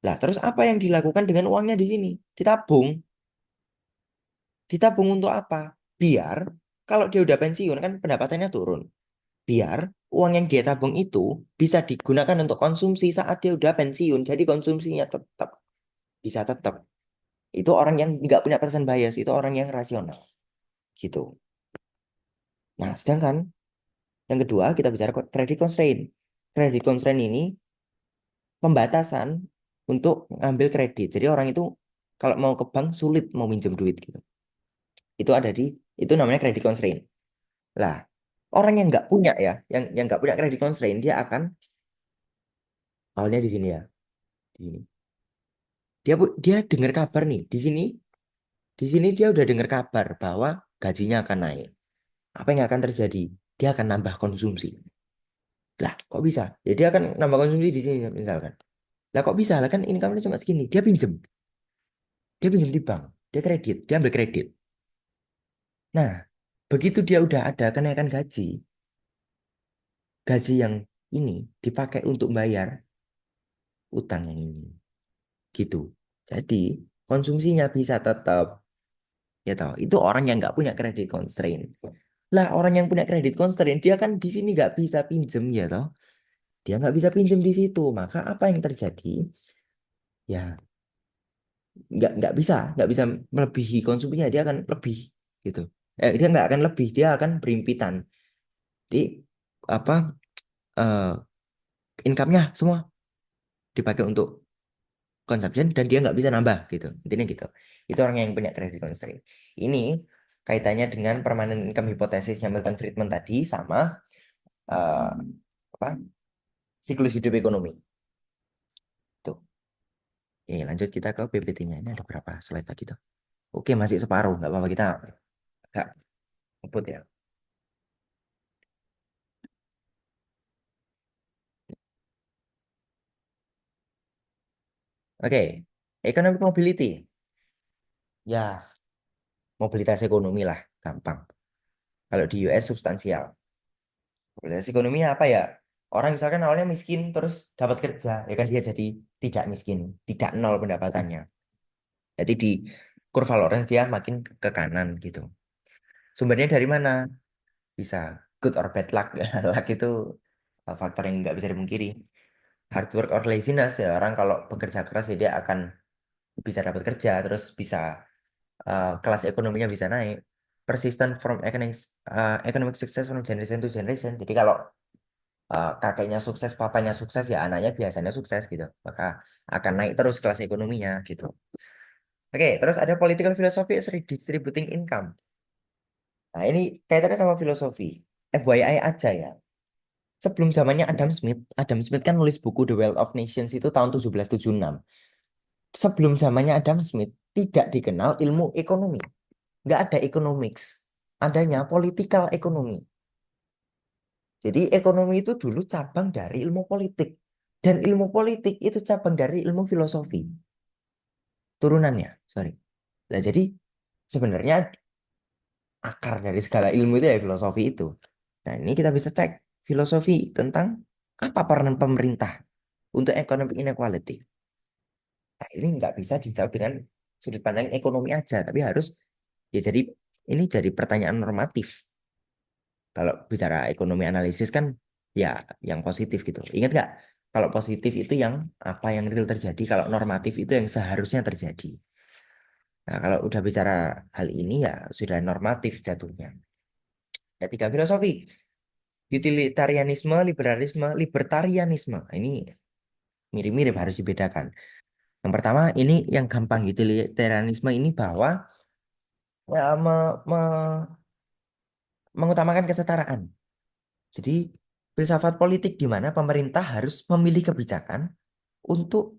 Lah, terus apa yang dilakukan dengan uangnya di sini? Ditabung. Ditabung untuk apa? Biar kalau dia udah pensiun kan pendapatannya turun. Biar uang yang dia tabung itu bisa digunakan untuk konsumsi saat dia udah pensiun. Jadi konsumsinya tetap bisa tetap. Itu orang yang nggak punya present bias, itu orang yang rasional gitu. Nah, sedangkan yang kedua kita bicara credit constraint. Credit constraint ini pembatasan untuk ngambil kredit. Jadi orang itu kalau mau ke bank sulit mau minjem duit gitu. Itu ada di itu namanya credit constraint. Lah, orang yang nggak punya ya, yang nggak punya credit constraint dia akan awalnya di sini ya, di sini. Dia dengar kabar nih, di sini dia udah dengar kabar bahwa gajinya akan naik. Apa yang akan terjadi? Dia akan nambah konsumsi. Lah, kok bisa? Ya dia akan nambah konsumsi di sini misalkan. Lah kok bisa? Lah kan income-nya cuma segini. Dia pinjem. Dia pinjem di bank. Dia kredit. Dia ambil kredit. Nah, begitu dia udah ada kenaikan gaji, gaji yang ini dipakai untuk bayar utang yang ini. Gitu. Jadi, konsumsinya bisa tetap. Ya tahu, itu orang yang nggak punya credit constraint. Lah, orang yang punya credit constraint, dia kan di sini nggak bisa pinjem ya toh. Dia nggak bisa pinjem di situ. Maka apa yang terjadi? Ya, nggak bisa melebihi konsumsinya. Dia akan lebih gitu. Dia nggak akan lebih, dia akan berimpitan. Di apa eh income-nya semua dipakai untuk consumption dan dia nggak bisa nambah gitu. Intinya gitu. Itu orang yang punya credit constraint. Ini kaitannya dengan permanent income hipotesisnya Milton Friedman tadi sama eh, apa siklus hidup ekonomi. Tuh. Oke, lanjut kita ke PPT-nya. Ini ada berapa slide lagi tuh? Oke, masih separuh. Nggak apa-apa kita nggak ngebut ya. Oke, economic mobility. Ya, mobilitas ekonomi lah, gampang. Kalau di US substansial. Mobilitas ekonominya apa ya? Orang misalkan awalnya miskin terus dapat kerja, ya kan dia jadi tidak miskin, tidak nol pendapatannya. Jadi di kurva Lorenz dia makin ke kanan gitu. Sumbernya dari mana? Bisa good or bad luck. Luck itu faktor yang nggak bisa dipungkiri. Hard work or laziness ya orang kalau bekerja keras ya dia akan bisa dapat kerja terus bisa kelas ekonominya bisa naik. Persistent from economic success from generation to generation. Jadi kalau kakeknya sukses, papanya sukses, ya anaknya biasanya sukses gitu. Maka akan naik terus kelas ekonominya gitu. Oke, terus ada political philosophy is redistributing income. Nah, ini kaitannya sama filosofi. FYI aja ya. Sebelum zamannya Adam Smith kan nulis buku The Wealth of Nations itu tahun 1776. Sebelum zamannya Adam Smith, tidak dikenal ilmu ekonomi. Nggak ada economics. Adanya political ekonomi. Jadi ekonomi itu dulu cabang dari ilmu politik. Dan ilmu politik itu cabang dari ilmu filosofi. Turunannya, sorry. Nah, jadi sebenarnya akar dari segala ilmu itu ya filosofi itu. Nah, ini kita bisa cek filosofi tentang apa peran pemerintah untuk economic inequality. Nah, ini nggak bisa dijawab dengan sudut pandang ekonomi aja, tapi harus ya jadi ini dari pertanyaan normatif. Kalau bicara ekonomi analisis kan ya yang positif gitu. Ingat nggak? Kalau positif itu yang apa yang real terjadi, kalau normatif itu yang seharusnya terjadi. Nah, kalau udah bicara hal ini ya sudah normatif jatuhnya. Ada tiga filosofi, utilitarianisme, liberalisme, libertarianisme. Nah, ini mirip-mirip harus dibedakan. Yang pertama ini yang gampang utilitarianisme ini bahwa ya, mengutamakan kesetaraan. Jadi filsafat politik di mana pemerintah harus memilih kebijakan untuk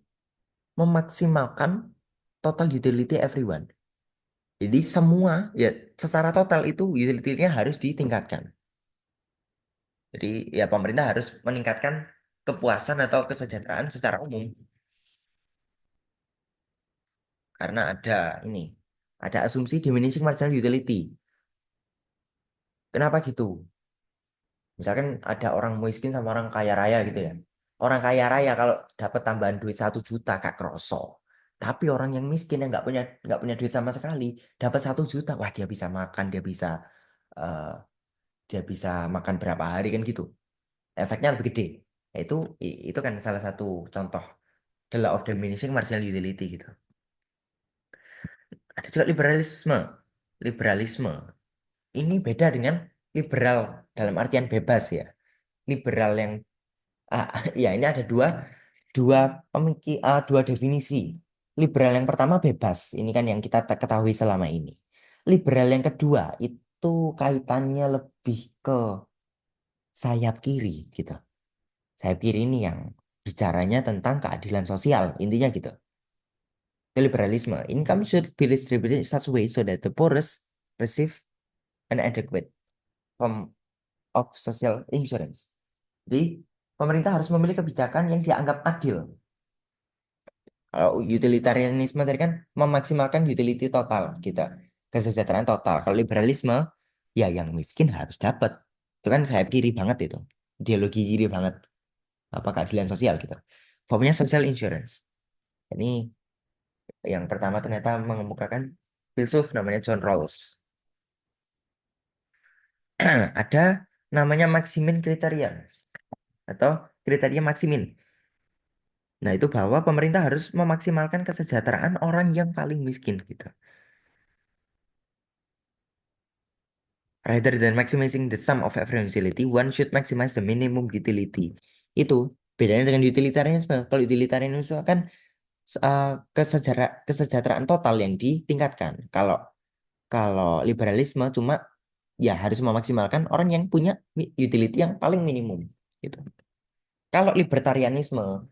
memaksimalkan total utility everyone. Jadi semua ya secara total itu utility-nya harus ditingkatkan. Jadi ya pemerintah harus meningkatkan kepuasan atau kesejahteraan secara umum karena ada asumsi diminishing marginal utility. Kenapa gitu? Misalkan ada orang miskin sama orang kaya raya gitu ya. Orang kaya raya kalau dapat tambahan duit 1 juta kak kroso. Tapi orang yang miskin yang nggak punya duit sama sekali dapat 1 juta, wah eh, dia bisa makan berapa hari kan gitu. Efeknya lebih gede. Itu kan salah satu contoh the law of diminishing marginal utility gitu. Ada juga liberalisme. Liberalisme ini beda dengan liberal dalam artian bebas ya. Liberal yang Ah, ya ini ada dua dua dua definisi. Liberal yang pertama bebas, ini kan yang kita ketahui selama ini. Liberal yang kedua itu kaitannya lebih ke sayap kiri gitu. Sayap kiri ini yang bicaranya tentang keadilan sosial, intinya gitu. Liberalisme, income should be distributed in such a way so that the poorest receive an adequate form of social insurance. Jadi, pemerintah harus memilih kebijakan yang dianggap adil. Kalau utilitarianisme tadi kan memaksimalkan utility total gitu, kesejahteraan total. Kalau liberalisme, ya yang miskin harus dapat. Itu kan sayap kiri banget itu. Ideologi kiri banget. Apa keadilan sosial gitu. Formnya social insurance. Ini yang pertama ternyata mengemukakan filsuf namanya John Rawls. Ada namanya Maximin Criterion atau kriteria Maximin. Nah, itu bahwa pemerintah harus memaksimalkan kesejahteraan orang yang paling miskin gitu. Rather than maximizing the sum of everyone's utility, one should maximize the minimum utility. Itu bedanya dengan utilitarianisme. Kalau utilitarianisme kan kesejahteraan total yang ditingkatkan. Kalau kalau liberalisme cuma ya harus memaksimalkan orang yang punya utility yang paling minimum gitu. Kalau libertarianisme,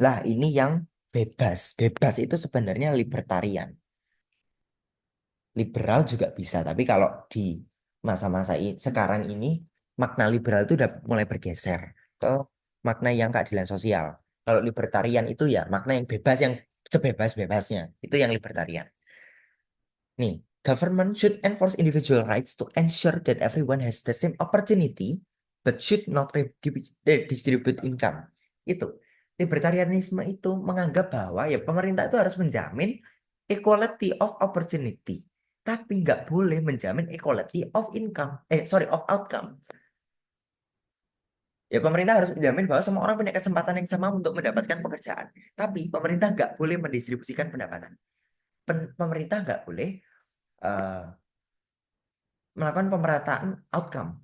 lah ini yang bebas. Bebas itu sebenarnya libertarian. Liberal juga bisa, tapi kalau di masa-masa sekarang ini makna liberal itu udah mulai bergeser ke makna yang keadilan sosial. Kalau libertarian itu ya makna yang bebas, yang sebebas-bebasnya. Itu yang libertarian. Nih, government should enforce individual rights to ensure that everyone has the same opportunity, but should not distribute income. Itu. Libertarianisme itu menganggap bahwa ya pemerintah itu harus menjamin equality of opportunity, tapi nggak boleh menjamin equality of income. Sorry, of outcome. Ya pemerintah harus menjamin bahwa semua orang punya kesempatan yang sama untuk mendapatkan pekerjaan. Tapi pemerintah nggak boleh mendistribusikan pendapatan. Pemerintah nggak boleh eh, melakukan pemerataan outcome.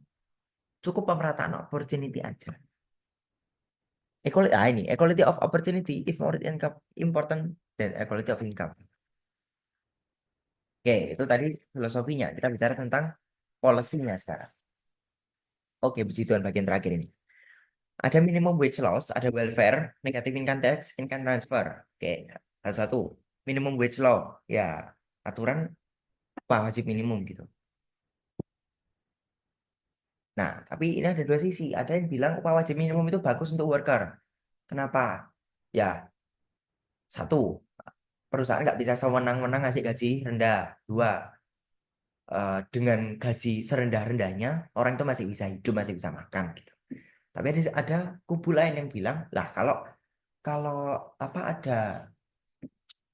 Cukup pemerataan opportunity aja. Ini equality of opportunity if more income important than equality of income. Oke, itu tadi filosofinya. Kita bicara tentang policy-nya sekarang. Oke, puji Tuhan bagian terakhir ini. Ada minimum wage laws, ada welfare, negative income tax, income transfer. Oke, satu-satu. Minimum wage law, ya aturan upah wajib minimum gitu. Nah, tapi ini ada dua sisi. Ada yang bilang upah wajib minimum itu bagus untuk worker. Kenapa? Ya, satu, perusahaan nggak bisa sewenang-wenang ngasih gaji rendah. Dua, dengan gaji serendah-rendahnya, orang itu masih bisa hidup, masih bisa makan gitu. Tapi ada kubu lain yang bilang, lah kalau kalau apa ada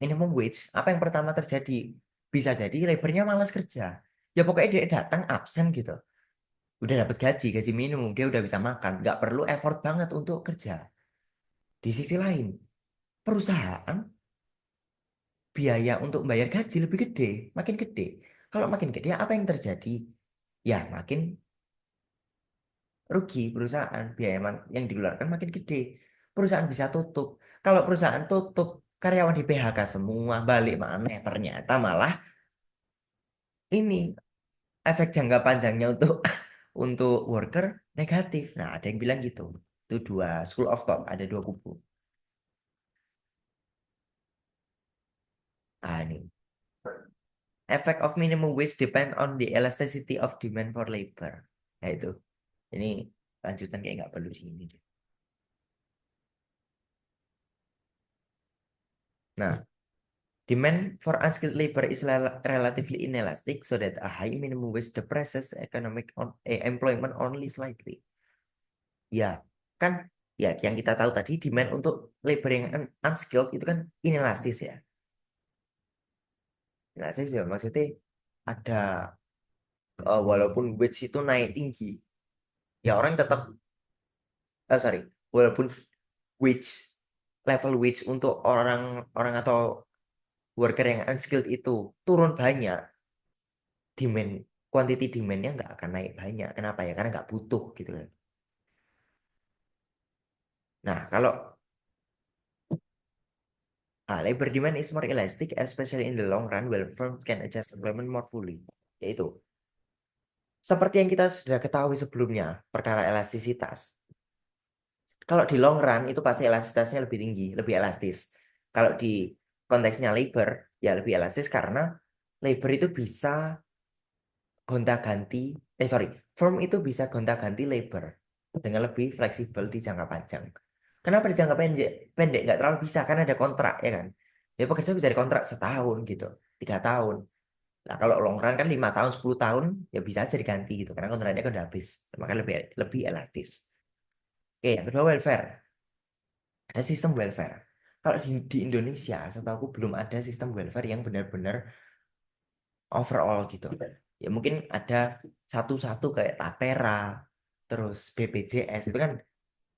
minimum wage, apa yang pertama terjadi? Bisa jadi labornya malas kerja. Ya pokoknya dia datang absen gitu. Udah dapat gaji, gaji minimum, dia udah bisa makan, nggak perlu effort banget untuk kerja. Di sisi lain, perusahaan biaya untuk membayar gaji lebih gede, makin gede. Kalau makin gede, apa yang terjadi? Ya, makin rugi perusahaan. Biaya yang dikeluarkan makin gede. Perusahaan bisa tutup. Kalau perusahaan tutup, karyawan di PHK semua, balik mana? Ternyata malah ini efek jangka panjangnya untuk untuk worker negatif. Nah, ada yang bilang gitu. Itu dua school of thought, ada dua kubu. Ah, ini. Effect of minimum wage depend on the elasticity of demand for labor. Nah, itu. Ini lanjutan kayak nggak perlu di sini. Nah, demand for unskilled labor is relatively inelastic, so that a high minimum wage depresses employment only slightly. Ya, kan ya yang kita tahu tadi demand untuk labor yang unskilled itu kan inelastis ya. Inelastis ya maksudnya ada walaupun wage itu naik tinggi, ya orang tetap sorry, walaupun wage level wage untuk orang atau worker yang unskilled itu turun banyak, demand quantity demandnya nggak akan naik banyak. Kenapa ya? Karena nggak butuh gitu kan. Nah, kalau labor demand is more elastic, especially in the long run, while firms can adjust employment more fully. Yaitu, seperti yang kita sudah ketahui sebelumnya, perkara elastisitas. Kalau di long run itu pasti elastisitasnya lebih tinggi, lebih elastis. Kalau di konteksnya labor, ya lebih elastis karena labor itu bisa gonta-ganti, sorry, firm itu bisa gonta-ganti labor dengan lebih fleksibel di jangka panjang. Kenapa di jangka pendek? Pendek nggak terlalu bisa karena ada kontrak ya kan. Ya pekerja bisa dikontrak setahun gitu, 3 tahun. Nah kalau long run kan 5 tahun, 10 tahun ya bisa aja diganti gitu karena kontraknya kan udah habis. Makanya lebih lebih elastis. Oke, yang kedua welfare. Ada sistem welfare. Kalau di Indonesia, setahu aku belum ada sistem welfare yang benar-benar overall gitu. Ya mungkin ada satu-satu kayak Tapera, terus BPJS itu kan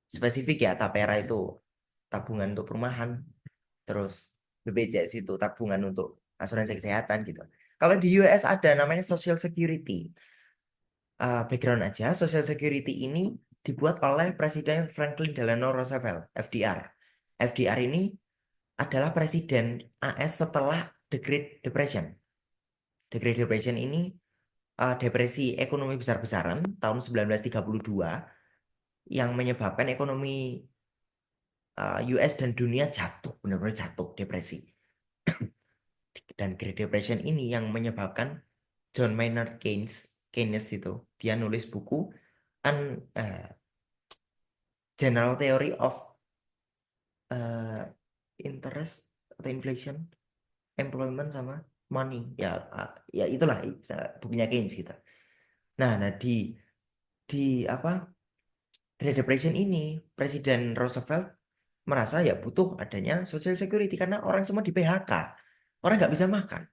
spesifik ya. Tapera itu tabungan untuk perumahan, terus BPJS itu tabungan untuk asuransi kesehatan gitu. Kalau di US ada namanya Social Security. Background aja, Social Security ini dibuat oleh Presiden Franklin Delano Roosevelt, FDR. FDR ini adalah presiden AS setelah The Great Depression. The Great Depression ini depresi ekonomi besar-besaran tahun 1932 yang menyebabkan ekonomi US dan dunia jatuh, benar-benar jatuh depresi. Dan Great Depression ini yang menyebabkan John Maynard Keynes, Keynes itu, dia nulis buku An, uh, General Theory of uh, Interest atau Inflation, Employment sama Money. Ya, ya itulah bukunya Keynes gitu. Nah, di apa Great Depression ini Presiden Roosevelt merasa ya butuh adanya Social Security karena orang semua di PHK, orang nggak bisa makan.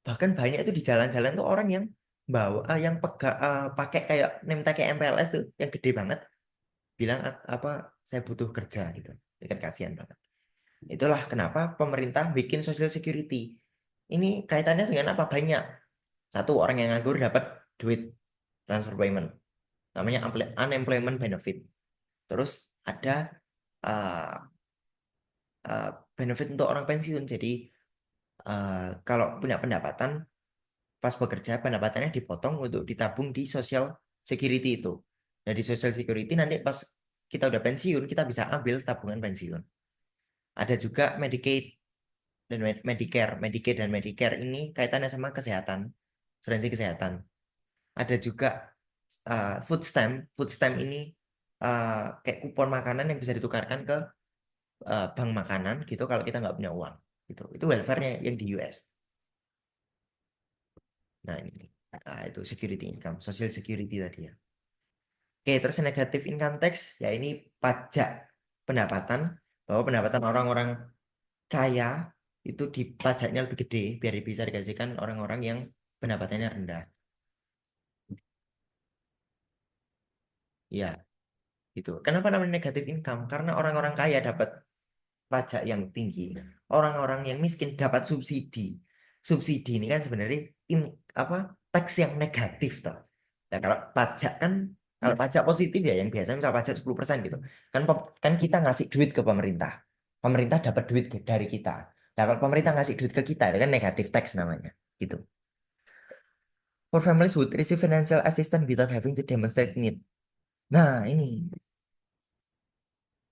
Bahkan banyak itu di jalan-jalan tuh orang yang bawa yang pakai kayak name tag kayak MPLS tuh yang gede banget, bilang apa saya butuh kerja gitu. Ini kan kasihan banget. Itulah kenapa pemerintah bikin Social Security. Ini kaitannya dengan apa? Banyak. Satu, orang yang nganggur dapat duit transfer payment. Namanya unemployment benefit. Terus ada uh, uh, benefit untuk orang pensiun. Jadi kalau punya pendapatan pas bekerja pendapatannya dipotong untuk ditabung di Social Security itu. Nah di Social Security nanti pas kita udah pensiun kita bisa ambil tabungan pensiun. Ada juga Medicaid dan Medicare. Medicaid dan Medicare ini kaitannya sama kesehatan, asuransi kesehatan. Ada juga food stamp. Food stamp ini kayak kupon makanan yang bisa ditukarkan ke bank makanan gitu kalau kita nggak punya uang gitu. Itu welfare-nya yang di US. Nah ini itu security income, social security tadi ya. Oke, terus negative income tax ya ini pajak pendapatan, bahwa pendapatan orang-orang kaya itu dipajaknya lebih gede biar bisa dikasihkan orang-orang yang pendapatannya rendah. Ya, gitu. Kenapa namanya negative income? Karena orang-orang kaya dapat pajak yang tinggi, orang-orang yang miskin dapat subsidi. Subsidi ini kan sebenarnya apa tax yang negatif toh. Nah, kalau pajak kan kalau pajak positif ya yang biasanya misal pajak 10% gitu. Kan kan kita ngasih duit ke pemerintah. Pemerintah dapat duit dari kita. Nah, kalau pemerintah ngasih duit ke kita itu kan negatif tax namanya gitu. For families would receive financial assistance without having to demonstrate need. Nah, ini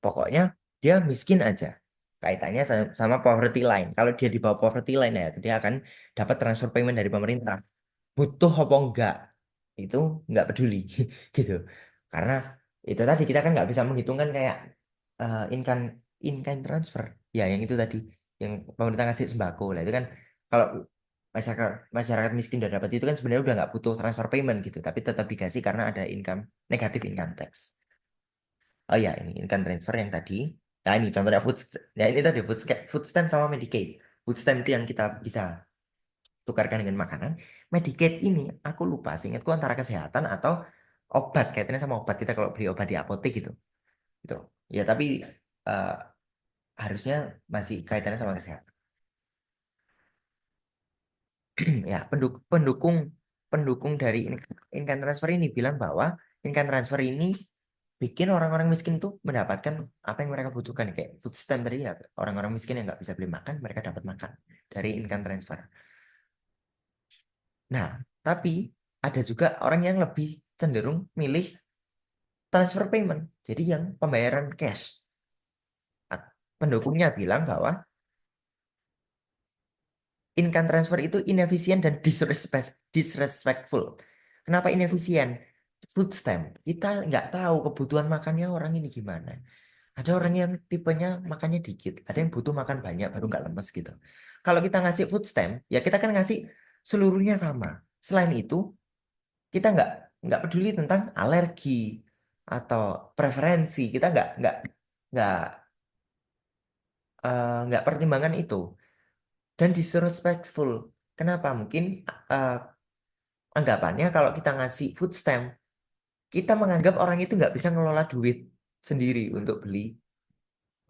pokoknya dia miskin aja. Kaitannya sama poverty line. Kalau dia di bawah poverty line ya, dia akan dapat transfer payment dari pemerintah. Butuh apa enggak, itu enggak peduli gitu. Karena itu tadi kita kan nggak bisa menghitungkan kayak in-kind in-kind transfer. Ya, yang itu tadi, yang pemerintah ngasih sembako lah itu kan kalau masyarakat masyarakat miskin udah dapat itu kan sebenarnya udah nggak butuh transfer payment gitu, tapi tetap dikasih karena ada income negatif income tax. Oh ya, ini kan transfer yang tadi. Nah, ini contohnya ya ini tadi food stamp sama Medicaid. Food stamp itu yang kita bisa tukarkan dengan makanan. Medicaid ini aku lupa, seingatku antara kesehatan atau obat. Kaitannya sama obat kita kalau beli obat di apotek gitu. Gitu. Ya, tapi eh, harusnya masih kaitannya sama kesehatan. Ya, pendukung pendukung dari income transfer ini bilang bahwa income transfer ini bikin orang-orang miskin tuh mendapatkan apa yang mereka butuhkan kayak food stamp tadi ya, orang-orang miskin yang nggak bisa beli makan mereka dapat makan dari income transfer. Nah, tapi ada juga orang yang lebih cenderung milih transfer payment, jadi yang pembayaran cash. Pendukungnya bilang bahwa income transfer itu inefisien dan disrespectful. Kenapa inefisien? Food stamp. Kita nggak tahu kebutuhan makannya orang ini gimana. Ada orang yang tipenya makannya dikit, ada yang butuh makan banyak baru nggak lemes gitu. Kalau kita ngasih food stamp, ya kita kan ngasih seluruhnya sama. Selain itu, kita nggak peduli tentang alergi atau preferensi. Kita nggak nggak pertimbangan itu. Dan disrespectful. Kenapa? Mungkin eh, anggapannya kalau kita ngasih food stamp, kita menganggap orang itu nggak bisa ngelola duit sendiri untuk beli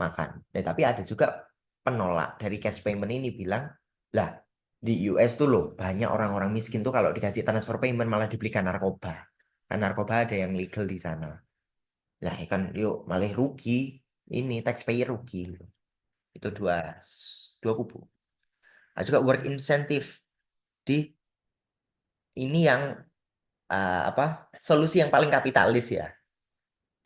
makan. Nah, tapi ada juga penolak dari cash payment ini bilang, lah di US tuh loh banyak orang-orang miskin tuh kalau dikasih transfer payment malah dibelikan narkoba. Kan narkoba ada yang legal di sana. Lah ya kan yuk malah rugi, ini taxpayer rugi. Itu dua dua kubu. Ada juga work incentive di ini yang apa solusi yang paling kapitalis ya,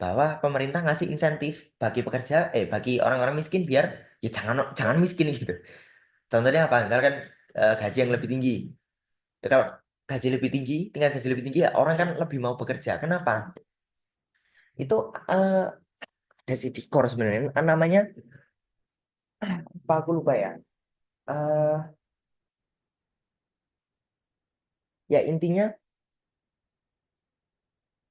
bahwa pemerintah ngasih insentif bagi pekerja bagi orang-orang miskin biar ya jangan jangan miskin gitu. Contohnya apa? Misalkan gaji yang lebih tinggi. Ya, kalau gaji lebih tinggi, tinggal gaji lebih tinggi ya orang kan lebih mau bekerja. Kenapa? Itu ada sih di core sebenarnya namanya apa aku lupa ya. Eh ya intinya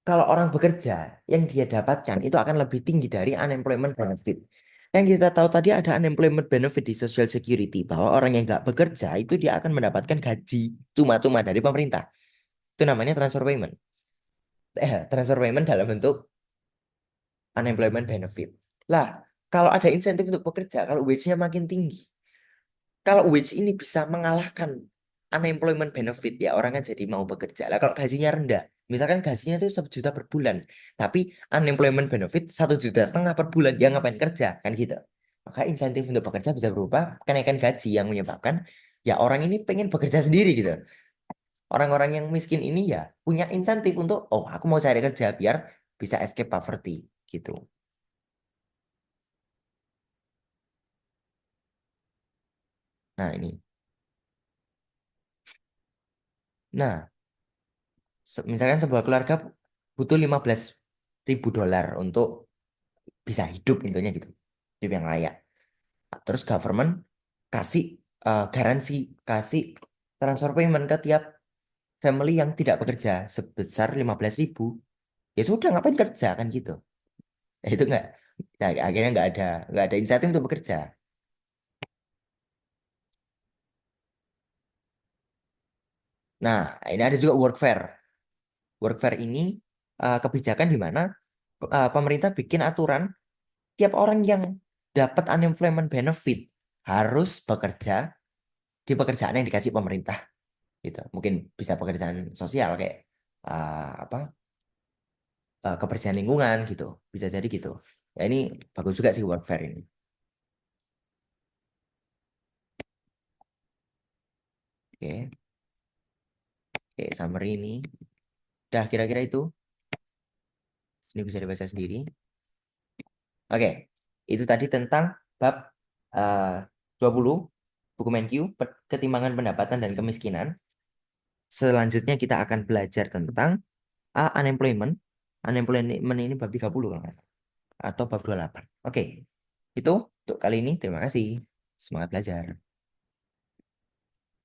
kalau orang bekerja, yang dia dapatkan itu akan lebih tinggi dari unemployment benefit. Yang kita tahu tadi ada unemployment benefit di Social Security, bahwa orang yang nggak bekerja itu dia akan mendapatkan gaji cuma-cuma dari pemerintah. Itu namanya transfer payment. Transfer payment dalam bentuk unemployment benefit. Lah, kalau ada insentif untuk bekerja, kalau wage-nya makin tinggi, kalau wage ini bisa mengalahkan unemployment benefit ya orang kan jadi mau bekerja. Lah kalau gajinya rendah, misalkan gajinya itu 1 juta per bulan, tapi unemployment benefit 1,5 juta per bulan, ya ngapain kerja kan gitu. Maka insentif untuk bekerja bisa berupa kenaikan gaji yang menyebabkan ya orang ini pengen bekerja sendiri gitu. Orang-orang yang miskin ini ya punya insentif untuk oh aku mau cari kerja biar bisa escape poverty gitu. Nah ini. Nah, misalkan sebuah keluarga butuh 15.000 dolar untuk bisa hidup intinya gitu, hidup yang layak. Nah, terus government kasih garansi, kasih transfer payment ke tiap family yang tidak bekerja sebesar 15.000. Ya sudah ngapain kerja kan gitu. Ya, itu nggak, ya, akhirnya nggak ada insentif untuk bekerja. Nah, ini ada juga workfare. Workfare ini kebijakan di mana pemerintah bikin aturan tiap orang yang dapat unemployment benefit harus bekerja di pekerjaan yang dikasih pemerintah gitu. Mungkin bisa pekerjaan sosial kayak apa kebersihan lingkungan gitu. Bisa jadi gitu. Ya ini bagus juga sih workfare ini. Oke, oke summary ini. Dah kira-kira itu. Ini bisa dibaca sendiri. Oke, itu tadi tentang bab uh, 20 buku MenQ, ketimbangan pendapatan dan kemiskinan. Selanjutnya kita akan belajar tentang unemployment. Unemployment ini bab 30 kalau nggak salah. Atau bab 28. Oke, itu untuk kali ini. Terima kasih. Semangat belajar.